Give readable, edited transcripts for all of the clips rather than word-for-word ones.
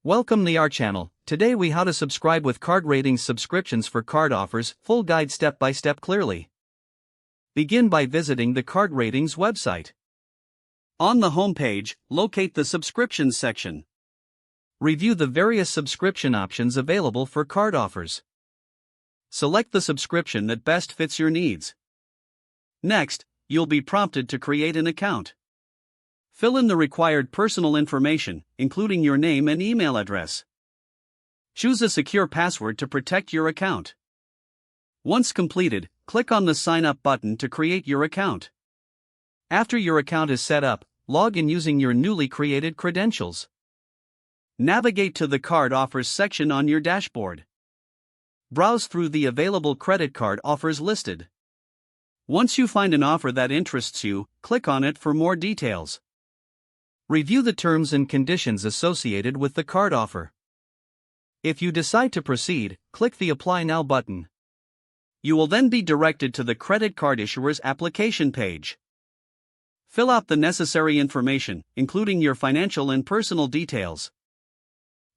Welcome to our channel. Today we how to subscribe with CardRatings subscriptions for card offers, full guide step by step clearly. Begin by visiting the CardRatings website. On the home page, locate the subscriptions section. Review the various subscription options available for card offers. Select the subscription that best fits your needs. Next, you'll be prompted to create an account. Fill in the required personal information, including your name and email address. Choose a secure password to protect your account. Once completed, click on the Sign Up button to create your account. After your account is set up, log in using your newly created credentials. Navigate to the Card Offers section on your dashboard. Browse through the available credit card offers listed. Once you find an offer that interests you, click on it for more details. Review the terms and conditions associated with the card offer. If you decide to proceed, click the Apply Now button. You will then be directed to the credit card issuer's application page. Fill out the necessary information, including your financial and personal details.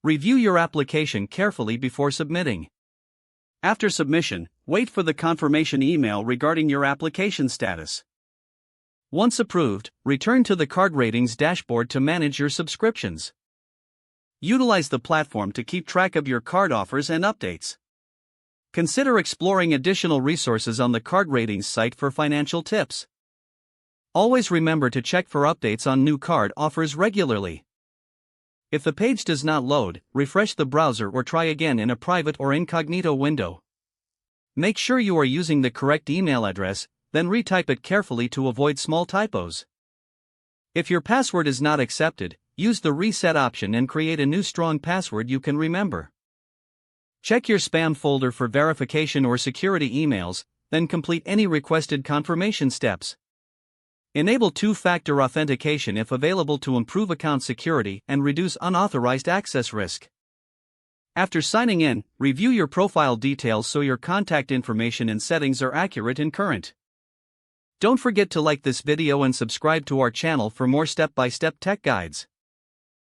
Review your application carefully before submitting. After submission, wait for the confirmation email regarding your application status. Once approved, return to the CardRatings dashboard to manage your subscriptions. Utilize the platform to keep track of your card offers and updates. Consider exploring additional resources on the CardRatings site for financial tips. Always remember to check for updates on new card offers regularly. If the page does not load, refresh the browser or try again in a private or incognito window. Make sure you are using the correct email address, then retype it carefully to avoid small typos. If your password is not accepted, use the reset option and create a new strong password you can remember. Check your spam folder for verification or security emails, then complete any requested confirmation steps. Enable two-factor authentication if available to improve account security and reduce unauthorized access risk. After signing in, review your profile details so your contact information and settings are accurate and current. Don't forget to like this video and subscribe to our channel for more step-by-step tech guides.